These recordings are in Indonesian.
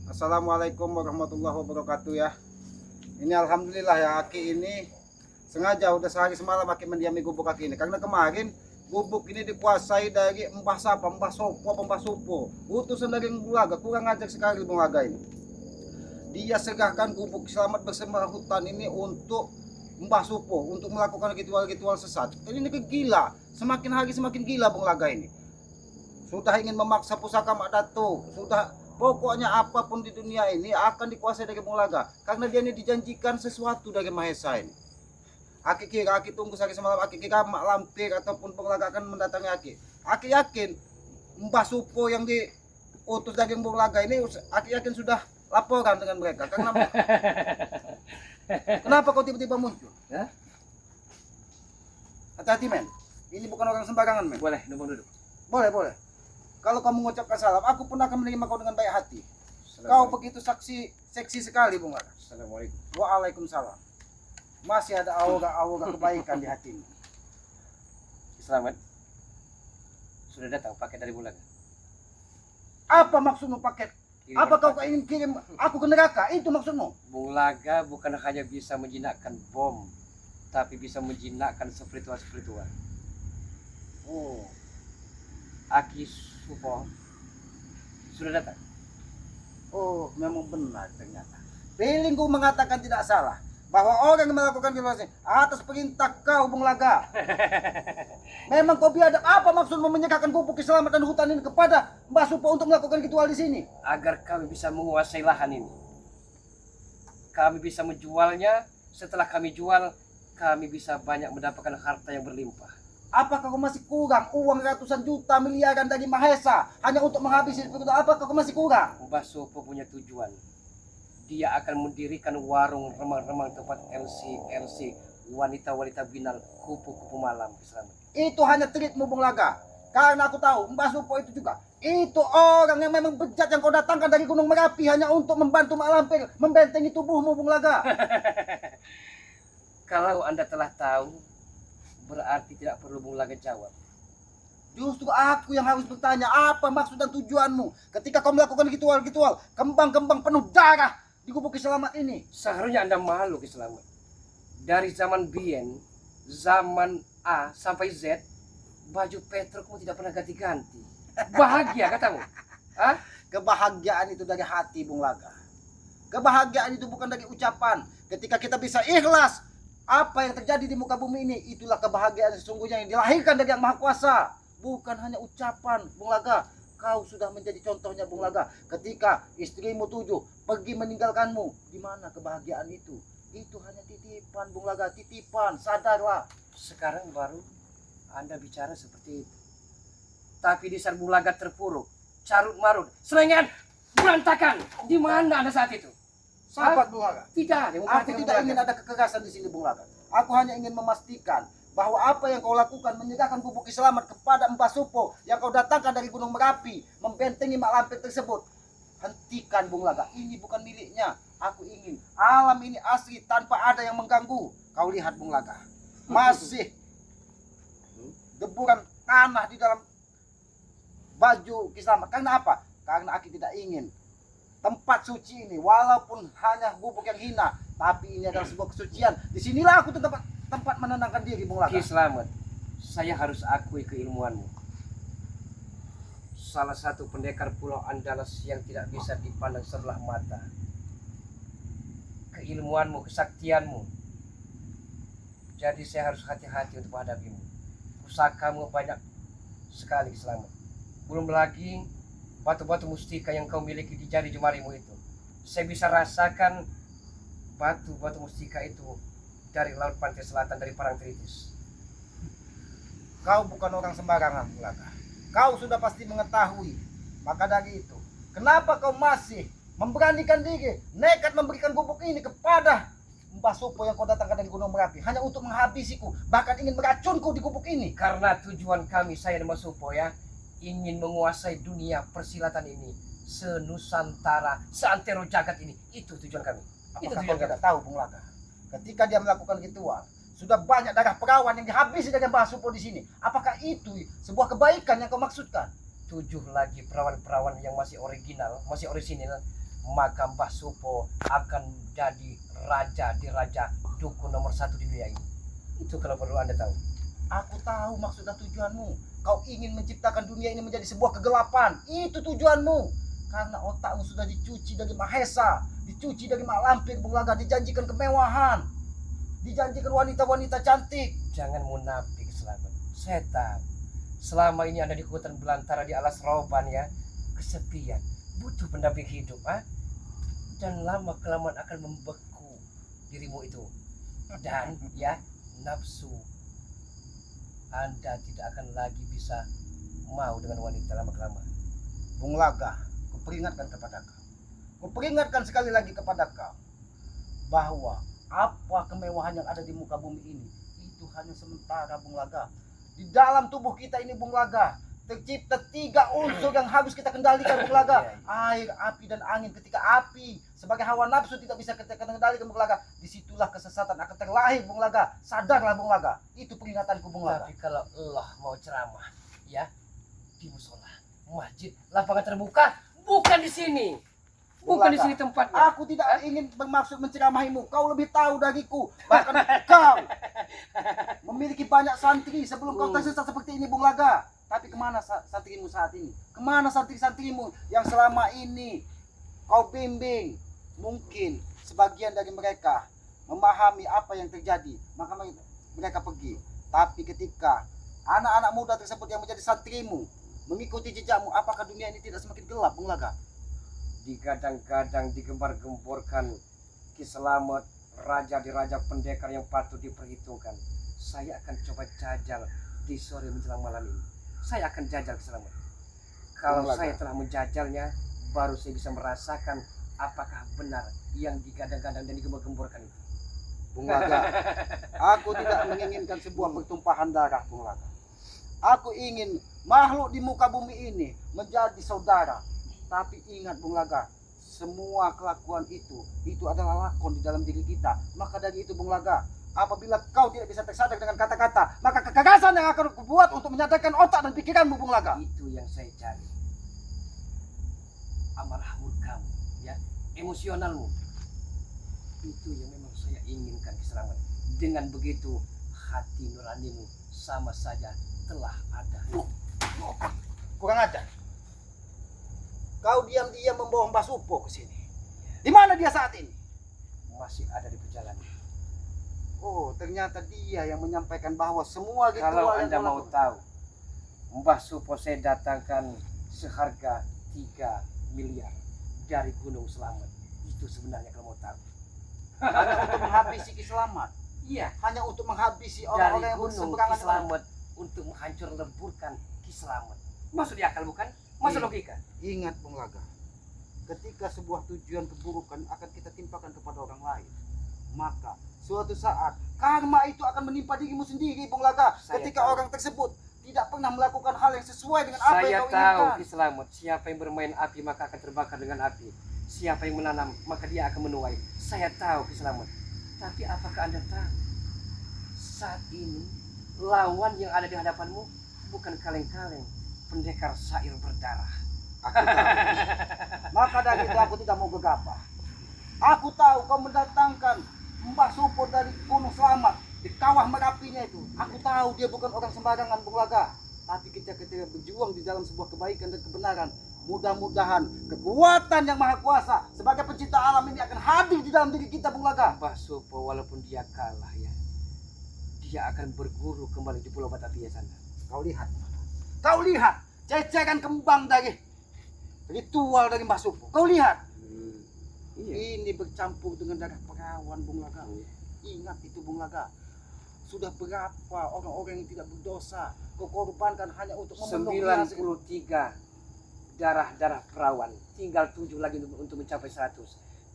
Assalamualaikum warahmatullahi wabarakatuh ya. Ini alhamdulillah ya, Aki ini sengaja udah sehari semalam Aki mendiami gubuk Aki ini. Karena kemarin gubuk ini dikuasai dari Mbah Sapa, Mbah Sopo, Mbah Supo. Utusan dari Bulaga, kurang ajar sekali Bulaga ini. Dia segahkan gubuk selamat bersama hutan ini untuk Mbah Supo, untuk melakukan ritual-ritual sesat. Ini gila, semakin hari semakin gila Bulaga ini. Sudah ingin memaksa pusaka Mak Dato, sudah pokoknya apapun di dunia ini akan dikuasai dari Bulaga. Karena dia ini dijanjikan sesuatu dari Mahesa ini. Aki kira, Aki tunggu sehari semalam, Aki kira Mak Lampir ataupun Bulaga akan mendatangi Aki. Aki yakin Mbah Supo yang diutus dari Bulaga ini, Aki yakin sudah laporan dengan mereka. Karena kenapa kau tiba-tiba muncul? Ya? Hati-hati men, ini bukan orang sembarangan men. Boleh, numpang duduk. Boleh, boleh. Kalau kamu mengucapkan salam, aku pun akan menerima kau dengan baik hati. Kau begitu seksi sekali, Bung Laka. Assalamualaikum. Waalaikumsalam. Masih ada aura-aura kebaikan di hatimu. Selamat. Sudah datang paket dari Bulaga. Apa maksudmu paket? Apa kau ingin kirim aku ke neraka? Itu maksudmu? Bulaga bukan hanya bisa menjinakkan bom, tapi bisa menjinakkan spiritual-spiritual. Oh, Aki Supo sudah datang. oh, memang benar ternyata. Feelingku mengatakan tidak salah bahwa orang yang melakukan violasi atas perintah kau, Bung Laga. Memang kau biadab. Apa maksudmu menyerahkan gubuk keselamatan hutan ini kepada Mbah Supo untuk melakukan ritual di sini? Agar kami bisa menguasai lahan ini. Kami bisa menjualnya. Setelah kami jual, kami bisa banyak mendapatkan harta yang berlimpah. Apakah kau masih kurang uang ratusan juta miliaran dari Mahesa hanya untuk menghabisi itu? Apakah kau masih kurang? Mbah Supo punya tujuan. Dia akan mendirikan warung remang-remang tempat LC wanita-wanita binal kupu-kupu malam. Selamat. Itu hanya trikmu, Bung Laga. Karena aku tahu Mbah Supo itu juga itu orang yang memang bejat yang kau datangkan dari Gunung Merapi hanya untuk membantu Mak Lampir membentengi tubuhmu, Bung Laga. Kalau Anda telah tahu, berarti tidak perlu Bung Laga jawab. Justru aku yang harus bertanya, apa maksud dan tujuanmu ketika kau melakukan ritual-ritual kembang-kembang penuh darah di gubuk selamat ini? Seharusnya Anda malu Selamat. Dari zaman Bien, zaman A sampai Z, baju petrokmu tidak pernah ganti-ganti. Bahagia katamu? Hah? Kebahagiaan itu dari hati, Bung Laga. Kebahagiaan itu bukan dari ucapan. Ketika kita bisa ikhlas apa yang terjadi di muka bumi ini, itulah kebahagiaan sesungguhnya yang dilahirkan dari Yang Maha Kuasa. Bukan hanya ucapan, Bung Laga. Kau sudah menjadi contohnya, Bung Laga. Ketika istrimu 7 pergi meninggalkanmu, di mana kebahagiaan itu? Itu hanya titipan, Bung Laga, titipan. Sadarlah. Sekarang baru Anda bicara seperti itu. Tapi di saat Bung Laga terpuruk, carut marut, selengean berantakan. Di mana Anda saat itu? Sahabat Bung Laga, Tidak, aku tidak ingin ada kekerasan di sini, Bung Laga. Aku hanya ingin memastikan bahwa apa yang kau lakukan menyerahkan gubuk selamat kepada Mbah Supo yang kau datangkan dari Gunung Merapi membentengi Mak Lampir tersebut. Hentikan, Bung Laga, ini bukan miliknya. Aku ingin alam ini asli tanpa ada yang mengganggu. Kau lihat, Bung Laga, masih deburan tanah di dalam baju kiselamat. Karena apa? Karena aku tidak ingin tempat suci ini, walaupun hanya gubuk yang hina, tapi ini adalah sebuah kesucian. Disinilah aku tempat menenangkan diri, Bung Laga. Ki Selamat, saya harus akui keilmuanmu. Salah satu pendekar Pulau Andalas yang tidak bisa dipandang sebelah mata. Keilmuanmu, kesaktianmu. Jadi saya harus hati-hati untuk menghadapimu. Pusakamu banyak sekali, Selamat. Belum lagi batu-batu mustika yang kau miliki di jari jemarimu itu. Saya bisa rasakan batu-batu mustika itu dari laut pantai selatan, dari Parangtritis. Kau bukan orang sembarangan, Bung Laga. Kau sudah pasti mengetahui. Maka dari itu, kenapa kau masih memberanikan diri nekat memberikan gubuk ini kepada Mbah Supo yang kau datangkan dari Gunung Merapi hanya untuk menghabisiku, bahkan ingin meracunku di gubuk ini? Karena tujuan kami, saya dan Mbah Supo ya, ingin menguasai dunia persilatan ini, senusantara, seantero jagat ini. Itu tujuan kami. Itu Apakah tujuan kau kami. tidak tahu, Bung Laga? Ketika dia melakukan ritual, sudah banyak darah perawan yang dihabisi dari Mbah Supo di sini. Apakah itu sebuah kebaikan yang kau maksudkan? 7 lagi perawan-perawan yang masih original, masih orisinil, maka Mbah Supo akan jadi raja di raja dukun nomor 1 di dunia ini. Itu kalau perlu Anda tahu. Aku tahu maksud dan tujuanmu. Kau ingin menciptakan dunia ini menjadi sebuah kegelapan. Itu tujuanmu. Karena otakmu sudah dicuci dari Mahesa, dicuci dari Mak Lampir, Bung Laga, dijanjikan kemewahan, dijanjikan wanita-wanita cantik. Jangan munafik, Selamat. Saya tahu selama ini Anda di hutan belantara di alas roban ya, kesepian, butuh pendamping hidup, dan lama kelamaan akan membeku dirimu itu. Dan ya, nafsu Anda tidak akan lagi bisa mau dengan wanita lama kelamaan. Bung Laga, kuperingatkan kepada kau. Kuperingatkan sekali lagi kepada kau bahwa apa kemewahan yang ada di muka bumi ini itu hanya sementara, Bung Laga. Di dalam tubuh kita ini, Bung Laga, tercipta 3 unsur yang harus kita kendalikan, Bung Laga. Air, api, dan angin. Ketika api sebagai hawa nafsu tidak bisa kita kendalikan, Bung Laga, disitulah kesesatan akan terlahir, Bung Laga. Sadarlah, Bung Laga. Itu peringatanku, Bung Laga. Tapi kalau Allah mau ceramah ya di musola, masjid, lapangan terbuka, bukan di sini. Bukan di sini tempatnya. Aku tidak ingin bermaksud menceramahimu. Kau lebih tahu dariku. Bahkan kau memiliki banyak santri sebelum kau tersesat seperti ini, Bung Laga. Tapi kemana santrimu saat ini? Kemana santri-santrimu yang selama ini kau bimbing? Mungkin sebagian dari mereka memahami apa yang terjadi, maka mereka pergi. Tapi ketika anak-anak muda tersebut yang menjadi santrimu mengikuti jejakmu, apakah dunia ini tidak semakin gelap, Bung Laga? Digadang-gadang, digembar-gemborkan Ki Slamet, raja di raja pendekar yang patut diperhitungkan. Saya akan coba jajal di sore menjelang malam ini. Saya akan jajal Ki Slamet. Kalau saya telah menjajalnya, baru saya bisa merasakan apakah benar yang digadang-gadang dan digembar-gemborkan itu. Bung Laga, aku tidak menginginkan sebuah pertumpahan darah, Bung Laga. Aku ingin makhluk di muka bumi ini menjadi saudara. Tapi ingat, Bung Laga, semua kelakuan itu adalah lakon di dalam diri kita. Maka dari itu, Bung Laga, apabila kau tidak bisa tersadar dengan kata-kata, maka kegagasan yang akan aku buat untuk menyadarkan otak dan pikiranmu, Bung Laga. Itu yang saya cari. Amarah murkamu, ya, emosionalmu. Itu yang memang saya inginkan, Ki Slamet. Dengan begitu, hati nuranimu sama saja telah ada. Kurang ajar. Kau diam-diam membawa Mbah Supo ke sini. Di mana dia saat ini? Masih ada di perjalanan. Oh, ternyata dia yang menyampaikan bahwa semua ritual Kalau yang Anda kau mau lakukan- tahu, Mbah Supo saya datangkan seharga 3 miliar dari Gunung Slamet. Itu sebenarnya kalau mau tahu. hanya untuk menghabisi Ki Slamet. Iya, Hanya untuk menghabisi dari orang-orang yang Gunung Ki berseberangan dengan Slamet untuk menghancur leburkan Ki Slamet. Masuk di akal bukan? Masuk Iya. logika. Ingat, Bung Laga, ketika sebuah tujuan keburukan akan kita timpakan kepada orang lain, maka suatu saat karma itu akan menimpa dirimu sendiri, Bung Laga. Saya Ketika tahu. orang tersebut tidak pernah melakukan hal yang sesuai dengan apa Saya yang kau tahu inginkan. Ki Slamet, siapa yang bermain api maka akan terbakar dengan api. Siapa yang menanam maka dia akan menuai. Saya tahu Ki Slamet. Tapi apakah Anda tahu saat ini lawan yang ada di hadapanmu bukan kaleng-kaleng pendekar syair berdarah. Aku tahu. Maka dari itu aku tidak mau gegabah. Aku tahu kau mendatangkan Mbah Supo dari Gunung Slamet di kawah Merapinya itu. Aku tahu dia bukan orang sembarangan, Bung Laga. Tapi kita berjuang di dalam sebuah kebaikan dan kebenaran, mudah-mudahan kekuatan yang maha kuasa sebagai pencipta alam ini akan hadir di dalam diri kita, Bung Laga. Mbah Supo walaupun dia kalah ya, dia akan berguru kembali di Pulau Batavia sana. Kau lihat ceceran kembang dari ritual dari Mbah Supo. Kau lihat. Iya. Ini bercampur dengan darah perawan, Bung Laga. Ingat itu, Bung Laga. Sudah berapa orang-orang yang tidak berdosa kau korbankan hanya untuk memenuhi hasil. 93 darah-darah perawan, tinggal 7 lagi untuk mencapai 100.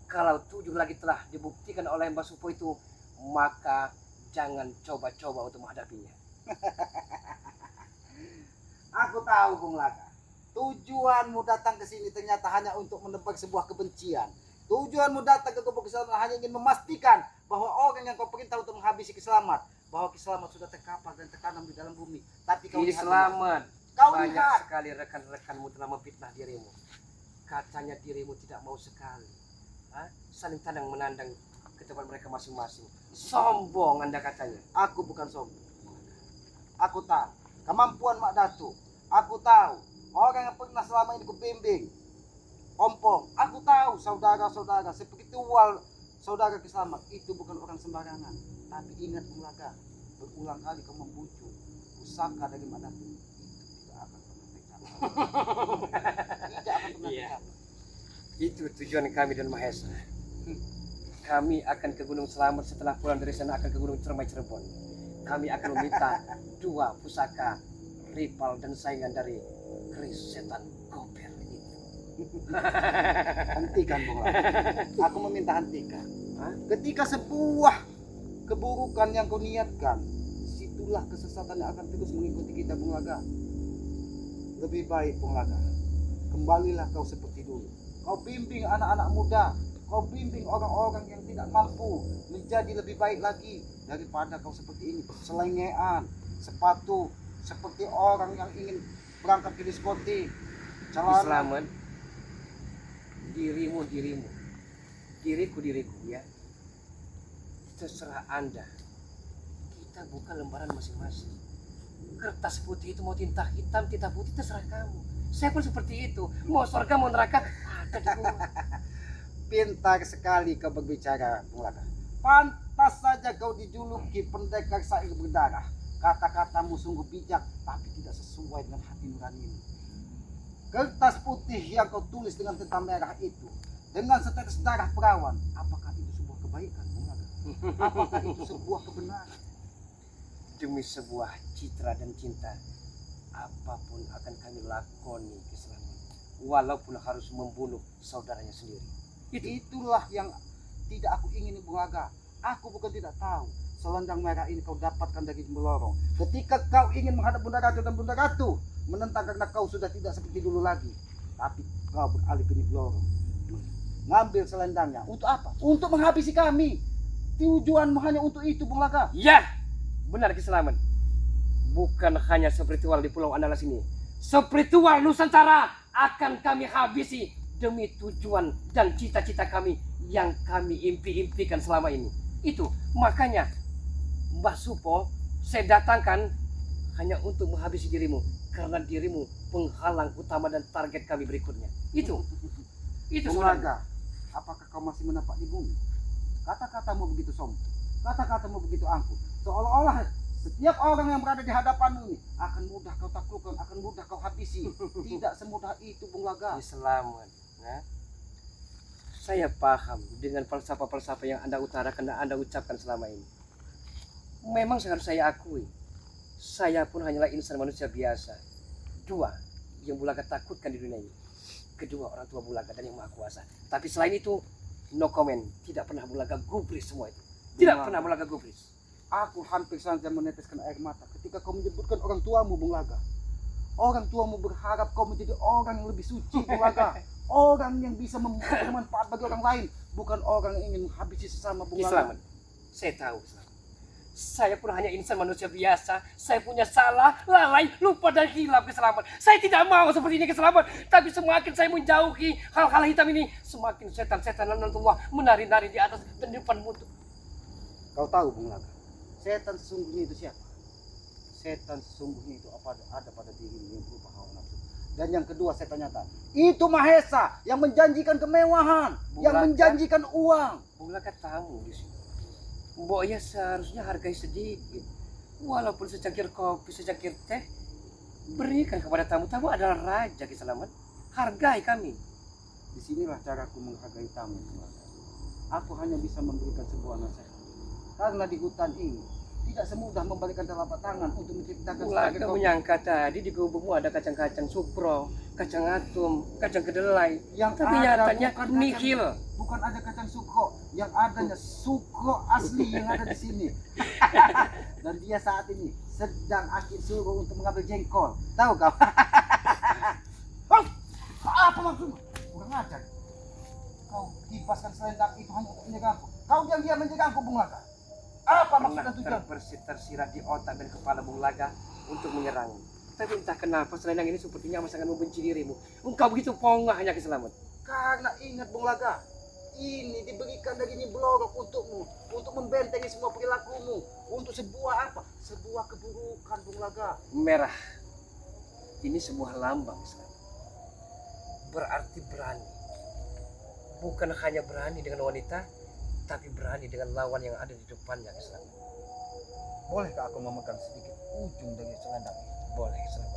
Kalau 7 lagi telah dibuktikan oleh Mbah Supo itu, maka jangan coba-coba untuk menghadapinya. Aku tahu, Bung Laga. Tujuanmu datang ke sini ternyata hanya untuk menebak sebuah kebencian. Tujuanmu datang ke Gubuk Ki Slamet hanya ingin memastikan bahwa orang yang kau perintah untuk menghabisi Ki Slamet, bahwa Ki Slamet sudah terkapar dan tertanam di dalam bumi. Tapi kau Ki lihat, Slamet, kau banyak lihat. sekali rekan-rekanmu telah memfitnah dirimu. katanya dirimu tidak mau sekali. Hah? Saling tandang menandang ke tempat mereka masing-masing. Sombong Anda katanya. Aku bukan sombong. Aku tahu kemampuan Mak Datu. Aku tahu orang yang pernah selama ini kubimbing. Ompong, aku tahu saudara-saudara seperti wal saudara Kiselamat itu bukan orang sembarangan. Tapi ingat Bung Laga, berulang kali kau membujuk pusaka dari Mak Datu. Itu tidak akan pernah tercapai. Tidak akan pernah Iya. tercapai. Itu tujuan kami dan Mahesa. Kami akan ke Gunung Selamat, setelah pulang dari sana akan ke Gunung Cermai Cirebon. Kami akan meminta 2 pusaka rival dan saingan dari keris setan gober itu. Hentikan Bung Laga. Aku meminta hentikan. Hah? Ketika sebuah keburukan yang kau niatkan, situlah kesesatan yang akan terus mengikuti kita Bung Laga. Lebih baik Bung Laga, kembalilah kau seperti dulu. Kau bimbing anak-anak muda, kau bimbing orang-orang yang tidak mampu menjadi lebih baik lagi daripada kau seperti ini, selengean, sepatu, seperti orang yang ingin berangkat ke diskotik. Celana. Selamat. Dirimu, diriku, ya. Terserah Anda. Kita buka lembaran masing-masing. Kertas putih itu mau tinta hitam, tinta putih terserah kamu. Saya pun seperti itu. Mau surga, mau neraka, ada di gua. Pintar sekali kau berbicara, Bung Laga. Pantas saja kau dijuluki pendekar sair berdarah. Kata-katamu sungguh bijak, tapi tidak sesuai dengan hati nuranimu. Kertas putih yang kau tulis dengan tinta merah itu, dengan setetes darah perawan, apakah itu sebuah kebaikan, Bung Laga? Apakah itu sebuah kebenaran? Demi sebuah citra dan cinta, apapun akan kami lakoni keselamatan. Walaupun harus membunuh saudaranya sendiri. Itulah yang tidak aku ingin, Bung Laga. Aku bukan tidak tahu selendang merah ini kau dapatkan dari Melorong. Ketika kau ingin menghadap Bunda Ratu dan Bunda Ratu menentang karena kau sudah tidak seperti dulu lagi. Tapi kau beralih ke Melorong. Ngambil selendangnya. Untuk apa? Untuk menghabisi kami. Tujuanmu hanya untuk itu, Bung Laga. Ya, benar Kiselamat. Bukan hanya spiritual di Pulau Andalas ini. Spiritual Nusantara akan kami habisi demi tujuan dan cita-cita kami yang kami impi-impikan selama ini. Itu makanya Mbah Supo saya datangkan hanya untuk menghabisi dirimu, karena dirimu penghalang utama dan target kami berikutnya. Itu Bung sebenarnya. Laga, apakah kau masih menapak di bumi? Kata-katamu begitu sombong, kata-katamu begitu angkuh, seolah-olah setiap orang yang berada di hadapanmu ini akan mudah kau taklukkan, akan mudah kau habisi. Tidak semudah itu, Bung Laga. Selamat. Nah, saya paham dengan falsafah-falsafah yang Anda utarakan dan Anda ucapkan selama ini. Memang harus saya akui, saya pun hanyalah insan manusia biasa. 2 yang Bulaga takutkan di dunia ini. Kedua, orang tua Bulaga dan yang Maha Kuasa. Tapi selain itu, no comment. Tidak pernah Bulaga gubris semua itu. Tidak pernah Bulaga gubris. Aku hampir saja meneteskan air mata ketika kau menyebutkan orang tuamu, Bung Laga. Orang tuamu berharap kau menjadi orang yang lebih suci, Bung Laga. Orang yang bisa memberikan manfaat bagi orang lain, bukan orang yang ingin menghabisi sesama, Bung Laga. Selamat. Saya tahu, Selamat. Saya pun hanya insan manusia biasa. Saya punya salah, lalai, lupa dan hilaf Keselamat. Saya tidak mau seperti ini Keselamat. Tapi semakin saya menjauhi hal-hal hitam ini, semakin setan-setan Allah menari-nari di atas dan di depan mutu. Kau tahu, Bung Laga, setan sesungguhnya itu siapa? Setan sesungguhnya itu ada pada dirimu yang berupa hawa nafsu. Dan yang kedua setan nyata, itu Mahesa yang menjanjikan kemewahan, yang Bung Laga. menjanjikan uang. Bung Laga tahu di sini. Mbok ya seharusnya hargai sedikit. Walaupun secangkir kopi, secangkir teh, berikan kepada tamu-tamu adalah raja Keselamat. Hargai kami. Disinilah caraku menghargai tamu, Bung Laga. Aku hanya bisa memberikan sebuah nasihat. Karena di hutan ini tidak semudah membalikan telapak tangan untuk menciptakan Bung Laga kopi. menyangka tadi di gubukmu ada kacang-kacang supro, kacang atum, kacang kedelai. Yang Tapi ada nyatanya bukan nihil. Bukan ada kacang sukro, yang adanya sukro asli yang ada di sini. Dan dia saat ini sedang akhir suruh untuk mengambil jengkol. Tahu kau? Apa maksudmu? Kurang ajar. Kau kipaskan selendang itu hanya untuk menyerangku. Kau diam-diam menyerangku, Bung Laga. Apa maksud Pernah dan tujuan? tersirat di otak dan kepala Bung Laga untuk menyerangmu. Tapi entah kenapa selendang ini sepertinya sangat membenci dirimu. Engkau begitu pongah hanya Keselamat. Karena ingat Bung Laga, ini diberikan dari Nyi Blorok untukmu, untuk membentengi semua perilakumu, untuk sebuah apa? Sebuah keburukan Bung Laga. Merah. Ini sebuah lambang Islam. Berarti berani. Bukan hanya berani dengan wanita, tapi berani dengan lawan yang ada di depannya Islam. Bolehkah aku memegang sedikit ujung dari selendang ini? Boleh Islam.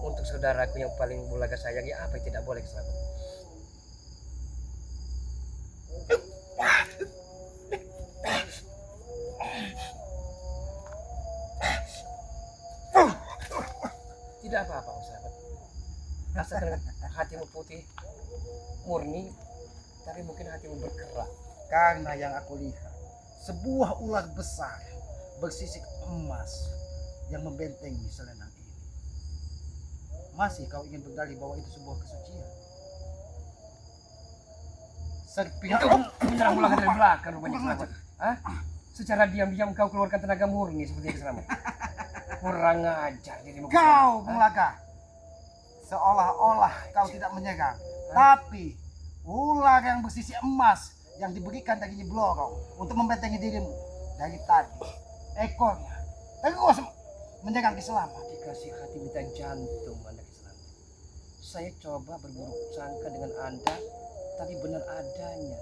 Untuk saudaraku yang paling Bung Laga sayangi, apa yang tidak boleh Islam? Tidak apa-apa sahabat. Asalkan hatimu putih, murni, tapi mungkin hatimu bergerak. Karena yang aku lihat, sebuah ular besar bersisik emas yang membentengi selendang ini. Masih kau ingin berdalih bahwa itu sebuah kesucian? Sepihak Itu menyerang Bung Laga dari belakang rupanya sahabat. Hah? Secara diam-diam kau keluarkan tenaga murni seperti itu selamat. Kurang ajar dirimu. kau Bung Laga, seolah-olah kau tidak menyerang, tapi ular yang bersisi emas yang diberikan dari Nyi Blorok untuk membentengi dirimu dari tadi, ekornya terus menyerang keselamatan. Dikasih hati minta jantung anak Islam. Saya coba berburuk sangka dengan Anda, tapi benar adanya.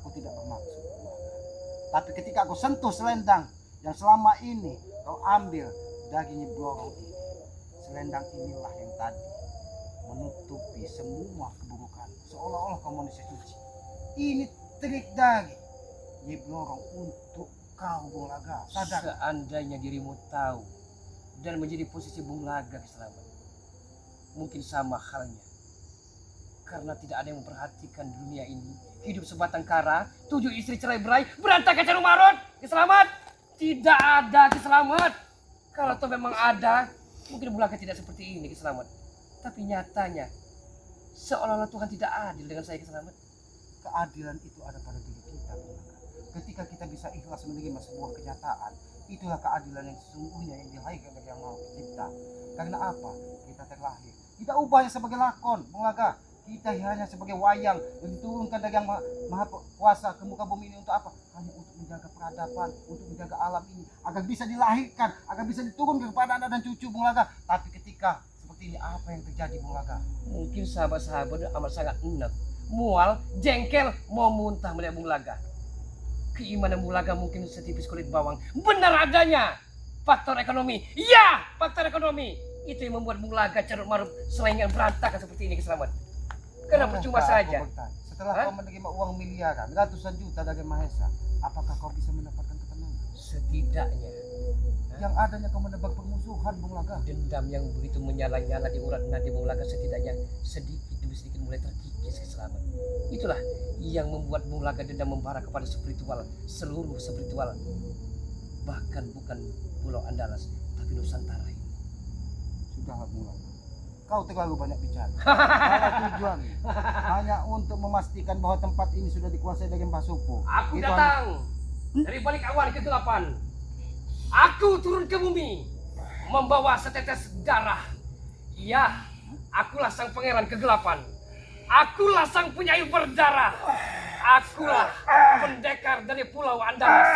Aku tidak bermaksud, Bung Laga. Tapi ketika aku sentuh selendang yang selama ini kau ambil dari Nyi Blorok ini, selendang inilah yang tadi menutupi semua keburukan, seolah-olah kau manusia suci. Ini trik dari Nyi Blorok untuk kau, Bung Laga. Sadar. Seandainya dirimu tahu dan menjadi posisi Bung Laga keselamatan, mungkin sama halnya. Karena tidak ada yang memperhatikan dunia ini. Hidup sebatang kara, 7 istri cerai berai, berantakan carung marut. Keselamat, tidak ada keselamat. Kalau toh memang ada, mungkin Bung Laga tidak seperti ini keselamat. Tapi nyatanya, seolah-olah Tuhan tidak adil dengan saya keselamat. Keadilan itu ada pada diri kita, Bung Laga. Ketika kita bisa ikhlas menerima sebuah kenyataan, itulah keadilan yang sesungguhnya yang dilahirkan dari Yang Maha Pencipta. Karena apa? Kita terlahir. Kita ubahnya sebagai lakon, Bung Laga. Kita hanya sebagai wayang yang diturunkan dari Yang Maha Kuasa ke muka bumi ini untuk apa? Hanya untuk menjaga peradaban, untuk menjaga alam ini agar bisa dilahirkan, agar bisa diturunkan kepada anak dan cucu, Bung Laga. Tapi ketika seperti ini, apa yang terjadi, Bung Laga? Mungkin sahabat-sahabat amat sangat enak, mual, jengkel, mau muntah melihat Bung Laga. Keimanan Bung Laga mungkin setipis kulit bawang. Benar adanya. Faktor ekonomi. Ya, faktor ekonomi. Itu yang membuat Bung Laga carut marut selengan berantakan seperti ini keselamat. Karena percuma saja. Setelah kau menerima uang miliaran, ratusan juta dari Mahesa, apakah kau bisa mendapatkan ketenangan? Setidaknya Yang adanya kau menebak permusuhan, Bung Laga. dendam yang begitu menyala-nyala di urat nadi Bung Laga setidaknya sedikit demi sedikit mulai terkikis keselamat. Itulah yang membuat Bung Laga dendam membara kepada spiritual, seluruh spiritual. Bahkan bukan Pulau Andalas, tapi Nusantara ini. Sudahlah, Bung Laga. Kau terlalu banyak bicara. Kalau tujuan hanya untuk memastikan bahwa tempat ini sudah dikuasai dari Mbah Supo. Aku Itu datang dari balik awan kegelapan. Aku turun ke bumi membawa setetes darah. Iya, akulah sang pangeran kegelapan. Akulah sang penyair berdarah. Akulah pendekar dari Pulau Andalas.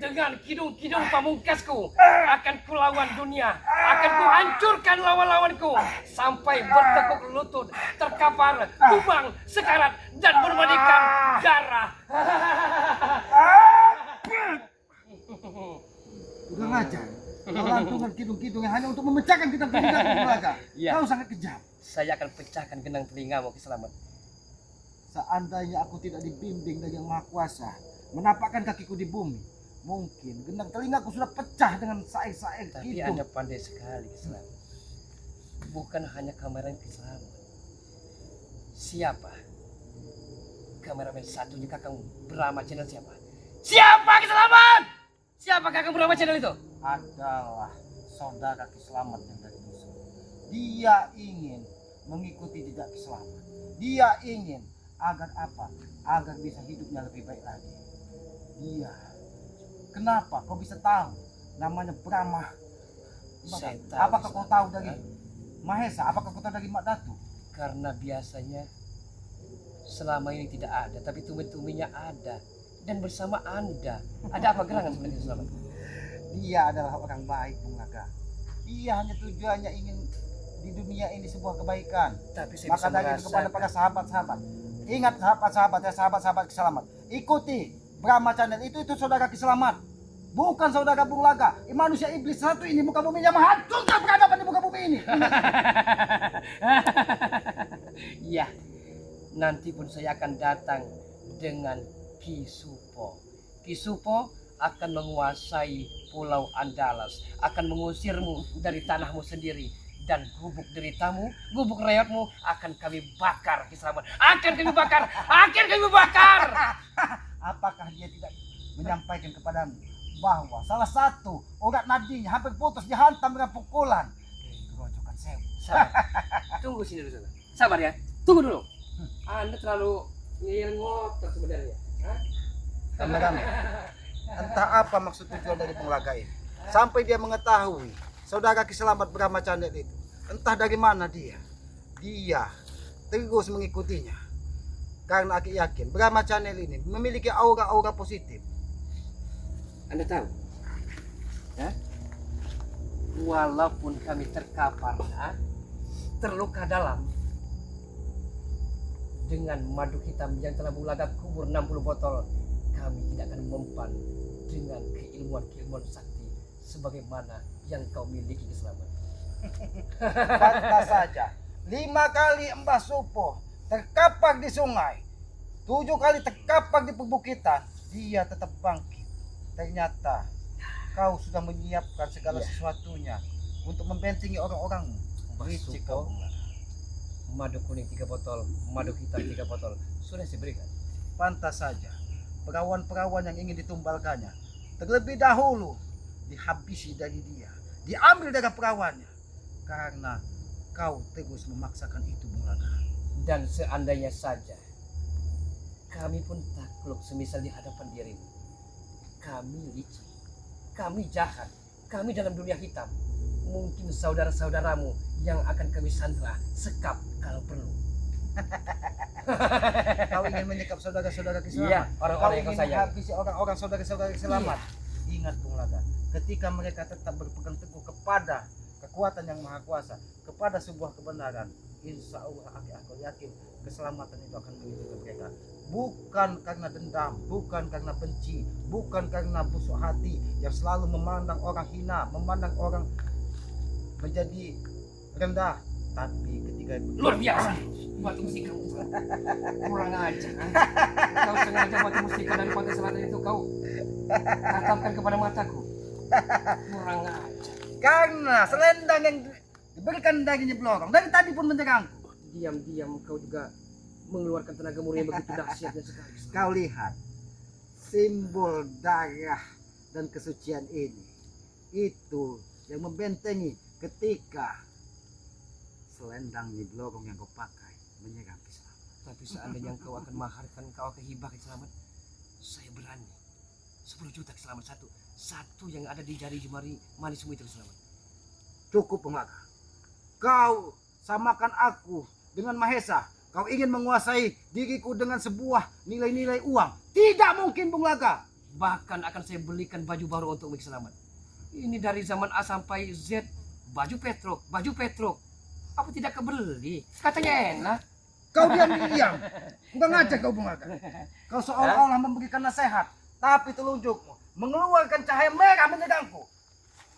Dengan kidung-kidung pamungkasku akan kulawan dunia. Akan kuhancurkan lawan-lawanku sampai bertekuk lutut, terkapar, tumbang, sekarat, dan bermanikan darah. udah ngajar. Kau lantungan kidung-kidung yang hanya untuk memecahkan kita telinga, Bung Laga. Iya. Kau sangat kejam. Saya akan pecahkan genang telingamu keselamat. Seandainya aku tidak dibimbing dari Yang Maha Kuasa, menapakkan kakiku di bumi, mungkin gendang telingaku sudah pecah dengan sair-sair Tapi hidung. Anda pandai sekali keselamat. Bukan hanya kameramen keselamat. Siapa? Kameramen satunya Kakang Brahma Channel siapa? Siapa keselamat? Siapa Kakang Brahma Channel itu? Adalah saudara Kiselamat yang dari Nusa. Dia ingin mengikuti jejak Kiselamat. Dia ingin agar apa? Agar bisa hidupnya lebih baik lagi. Dia. Kenapa? Kau bisa tahu namanya Brahma? Saya tahu, Apakah kau Kiselamat. tahu dari Mahesa? Apakah kau tahu dari Mak Datu? Karena biasanya selama ini tidak ada, tapi tumit-tumitnya ada dan bersama Anda. Ada apa gerangan sebenarnya Selamat? Dia adalah orang baik, Bung Laga. Dia hanya tujuannya ingin di dunia ini sebuah kebaikan. Tapi saya Maka bisa dari itu kepada merasakan. para sahabat-sahabat, ingat sahabat-sahabat ya, sahabat-sahabat Kiselamat, ikuti Brahma Channel itu saudara Kiselamat, bukan saudara Bung Laga. Manusia iblis satu ini muka bumi yang menghancurkan peradaban di muka bumi ini. Iya, nanti pun saya akan datang dengan Ki Supo. Ki Supo akan menguasai Pulau Andalas, akan mengusirmu dari tanahmu sendiri, dan gubuk deritamu, gubuk reotmu akan kami bakar, Ki Slamet. Akan kami bakar, akan kami bakar. Apakah dia tidak menyampaikan kepadamu bahwa salah satu urat nadinya hampir putus dihantam dengan pukulan kerocokan sewu? Sabar. Tunggu sini dulu. Sabar ya. Tunggu dulu. Anda terlalu ngeyel ngotot sebenarnya. Hah? Rame-rame. Entah apa maksud tujuan dari Bung Laga ini. Sampai dia mengetahui saudara Kiselamat Brahma Channel itu. Entah dari mana dia terus mengikutinya. Karena aku yakin Brahma Channel ini memiliki aura-aura positif. Anda tahu? Ya? Walaupun kami terkapar, terluka dalam, dengan madu hitam yang telah Bung Laga kubur 60 botol, kami tidak akan mempan dengan keilmuan sakti sebagaimana yang kau miliki, Kiselamat. Pantas saja 5 kali Mbah Supo terkapak di sungai, 7 kali terkapak di perbukitan, dia tetap bangkit. Ternyata kau sudah menyiapkan segala sesuatunya untuk membentengi orang-orangmu. Mbah Licik Supo, kau, Bung Laga. madu kuning 3 botol, madu hitam 3 botol sudah saya berikan. Pantas saja perawan-perawan yang ingin ditumbalkannya terlebih dahulu dihabisi dari dia, diambil dari perawannya, karena kau terus memaksakan itu, Bung Laga. Dan seandainya saja kami pun takluk semisal di hadapan dirimu, kami licik, kami jahat, kami dalam dunia hitam, mungkin saudara-saudaramu yang akan kami sandra, sekap kalau perlu. Kau ingin menyekap saudara-saudara Kiselamat. Iya, orang-orang yang Kau kau ingin sayang. habisi orang-orang saudara-saudara Kiselamat. Ingat, Bung Laga, ketika mereka tetap berpegang teguh kepada kekuatan yang maha kuasa, kepada sebuah kebenaran, insya Allah aku yakin keselamatan itu akan menuju ke mereka. Bukan karena dendam, bukan karena benci, bukan karena busuk hati yang selalu memandang orang hina, memandang orang menjadi rendah. Tapi ketika Luar biasa, batu mustika kurang ajar. Kau sengaja batu mustika dari pantai selatan itu kau tatapkan kepada mataku. Kurang ajar. karena selendang yang diberikan dagingnya Blorong dari tadi pun menyerangku. Diam-diam kau juga mengeluarkan tenaga murni yang begitu dahsyatnya sekali. Kau lihat simbol darah dan kesucian ini, itu yang membentengi ketika selendang Nyi Blorong yang kau pakai menyerang Kiselamat. Tapi seandainya kau akan maharkan, kau akan hibah Kiselamat, saya berani 10 juta Kiselamat, satu yang ada di jari jemari manismu itu Kiselamat. Cukup, Bung Laga. Kau samakan aku dengan Mahesa. Kau ingin menguasai diriku dengan sebuah nilai-nilai uang. Tidak mungkin, Bung Laga. Bahkan akan saya belikan baju baru untuk Kiselamat. Ini dari zaman A sampai Z, baju petruk. Apa tidak kebeli? Katanya enak. Kau diam. Kurang ajar kau, Bung Laga. Kau seolah-olah memberikan nasihat, tapi telunjukmu mengeluarkan cahaya merah menyerangku.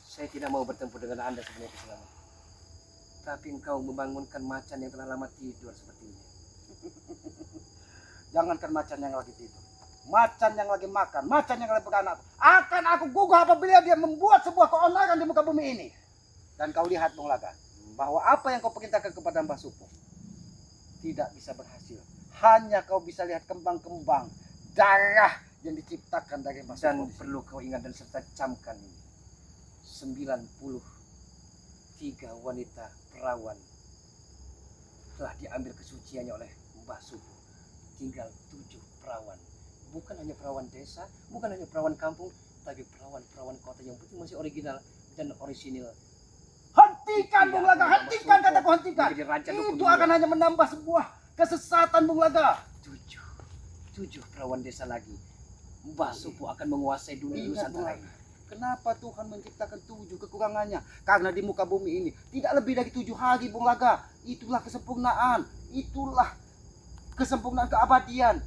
Saya tidak mau bertempur dengan Anda sebenarnya Kiselamat. Tapi engkau membangunkan macan yang telah lama tidur sepertinya. Jangankan macan yang lagi tidur, macan yang lagi makan, macan yang lagi beranak, akan aku gugah apabila dia membuat sebuah keonaran di muka bumi ini. Dan kau lihat, Bung Laga, bahwa apa yang kau perintahkan kepada Mbah Supo tidak bisa berhasil. Hanya kau bisa lihat kembang-kembang darah yang diciptakan dari Mbah Dan Supo. perlu kau ingat dan serta camkan ini. 93 wanita perawan telah diambil kesuciannya oleh Mbah Supo. Tinggal 7 perawan. Bukan hanya perawan desa, bukan hanya perawan kampung, tapi perawan-perawan kota yang betul masih original dan orisinil. Han! Hentikan Bung Laga, hentikan kataku, hentikan. Jadi raja dukun Itu dunia. akan hanya menambah sebuah kesesatan Bung Laga. Tujuh perawan desa lagi. Mbah Supo akan menguasai dunia Ingat, Bung Nusantara Laga. ini. Kenapa Tuhan menciptakan 7 kekurangannya? Karena di muka bumi ini tidak lebih dari 7 hari Bung Laga. Itulah kesempurnaan. Itulah kesempurnaan keabadian.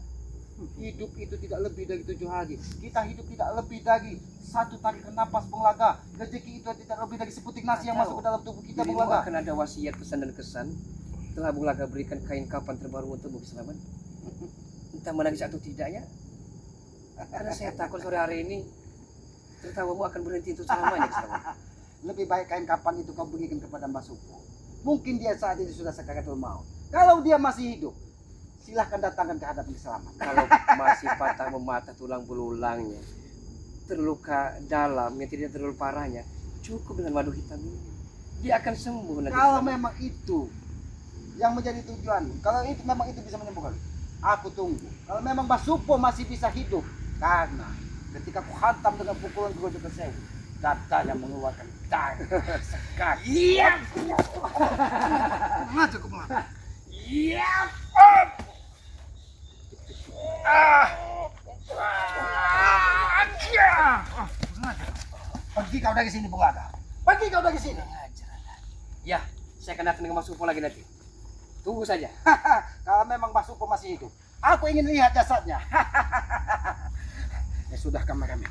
Hidup itu tidak lebih dari 7 hari. Kita hidup tidak lebih dari 1 tarikan napas Bung Laga. Rezeki itu tidak lebih dari seputik nasi yang masuk ke dalam tubuh kita Bung Dirimu Laga. akan ada wasiat, pesan dan kesan. Telah Bung Laga berikan kain kapan terbaru untukmu keselamatan. Entah menangis atau tidaknya. Karena saya takut sore hari ini tertawamu akan berhenti untuk selamanya keselamatan. Lebih baik kain kapan itu kau berikan kepada Mbak Supo. Mungkin dia saat ini sudah sakaratul maut. Kalau dia masih hidup, silahkan datangkan ke hadapan keselamatan. Kalau masih patah mematah tulang belulangnya, terluka dalam yang tidak terlalu parahnya, cukup dengan madu hitam ini. Dia akan sembuh nanti. Kalau keselamatan. memang itu yang menjadi tujuanmu, kalau itu memang itu bisa menyembuhkan, aku tunggu. Kalau memang Mbak Supo masih bisa hidup, karena ketika ku hantam dengan pukulan Gojo Kesewu, dadanya mengeluarkan darah sekali. Iya. Maju ke belakang. Iya. Pergi kau dari sini, Bung Laga. Pergi kau dari sini. Ya, saya akan datang dengan Mas Supo lagi nanti. Tunggu saja. Kalau memang Mbak Supo masih hidup, aku ingin lihat jasadnya. Ya sudah kameramen.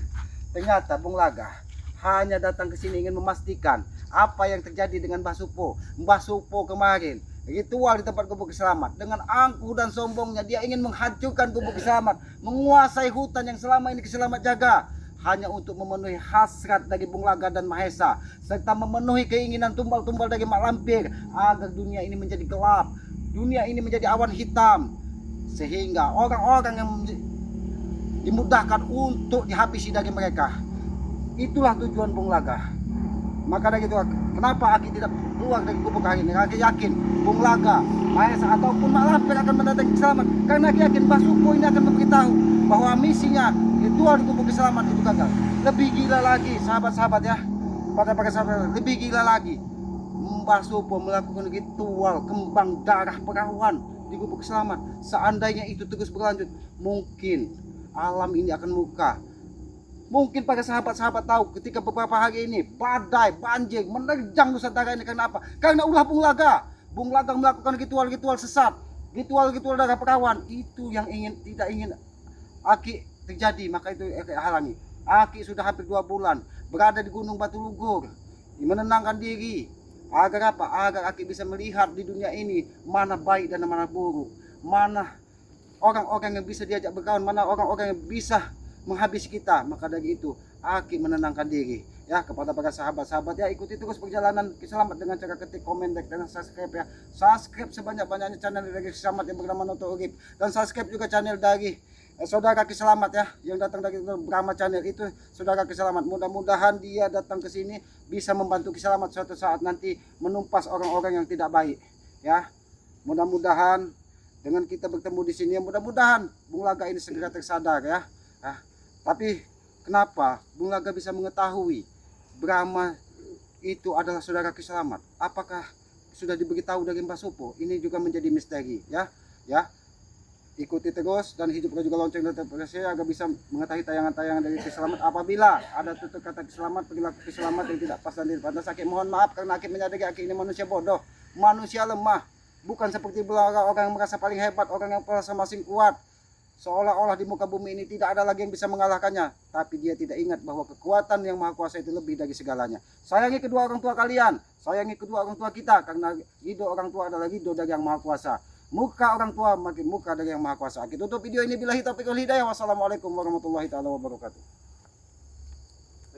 Ternyata Bung Laga hanya datang ke sini ingin memastikan apa yang terjadi dengan Mbak Supo. Mbak Supo kemarin ritual di tempat gubuk selamat dengan angkuh dan sombongnya dia ingin menghancurkan gubuk selamat, menguasai hutan yang selama ini Selamat jaga hanya untuk memenuhi hasrat dari Bung Laga dan Mahesa serta memenuhi keinginan tumbal-tumbal dari Mak Lampir agar dunia ini menjadi gelap, dunia ini menjadi awan hitam sehingga orang-orang yang dimudahkan untuk dihabisi dari mereka. Itulah tujuan Bung Laga. Maka dari itu kenapa Aki tidak keluar dari gubuk hari ini? Aki yakin Bung Laga, Mahesa ataupun Mak Lampir akan mendatangi Selamat karena Aki yakin Mbah Supo ini akan memberitahu bahwa misinya ritual di gubuk Selamat itu gagal. Lebih gila lagi sahabat-sahabat ya, para sahabat, lebih gila lagi Mbah Supo melakukan ritual kembang darah perawan di gubuk Selamat. Seandainya itu terus berlanjut, mungkin alam ini akan murka. Mungkin para sahabat-sahabat tahu ketika beberapa hari ini badai, banjir menerjang Nusantara ini karena apa? Karena ulah Bung Laga. Bung Laga melakukan ritual-ritual sesat, ritual-ritual darah perawan. Itu yang tidak ingin Aki terjadi, maka itu Aki halangi. Aki sudah hampir 2 bulan berada di Gunung Batu Lugur, menenangkan diri. Agar apa? Agar Aki bisa melihat di dunia ini mana baik dan mana buruk, mana orang-orang yang bisa diajak berkawan, mana orang-orang yang bisa menghabisi kita. Maka dari itu Aki menenangkan diri ya. Kepada para sahabat-sahabat ya, ikuti terus perjalanan Selamat dengan cara ketik, komen, like, dan subscribe ya. Subscribe sebanyak-banyaknya channel dari Selamat yang bernama Noto Urip, dan subscribe juga channel dari saudara Selamat ya, yang datang dari Brahma Channel itu saudara Selamat. Mudah-mudahan dia datang ke sini bisa membantu Selamat suatu saat nanti menumpas orang-orang yang tidak baik ya. Mudah-mudahan dengan kita bertemu di sini, mudah-mudahan Bung Laga ini segera tersadar ya. Tapi kenapa Bung Laga bisa mengetahui Brahma itu adalah saudara Selamat? Apakah sudah diberitahu dari Mbah Supo? Ini juga menjadi misteri ya. Ya, ikuti terus dan hidupkan juga lonceng notifikasi agar bisa mengetahui tayangan-tayangan dari Selamat. Apabila ada tutur kata Selamat, perilaku Selamat yang tidak pas dan tidak pantas, Aki mohon maaf karena Aki menyadari Aki ini manusia bodoh, manusia lemah, bukan seperti orang yang merasa paling hebat, orang yang merasa masing kuat. Seolah-olah di muka bumi ini tidak ada lagi yang bisa mengalahkannya. Tapi dia tidak ingat bahwa kekuatan yang maha kuasa itu lebih dari segalanya. Sayangi kedua orang tua kalian, sayangi kedua orang tua kita, karena ridho orang tua adalah ridho dari yang maha kuasa. Muka orang tua makin muka dari yang maha kuasa. Kita tutup video ini billahi taufiq wal hidayah. Wassalamualaikum warahmatullahi wabarakatuh.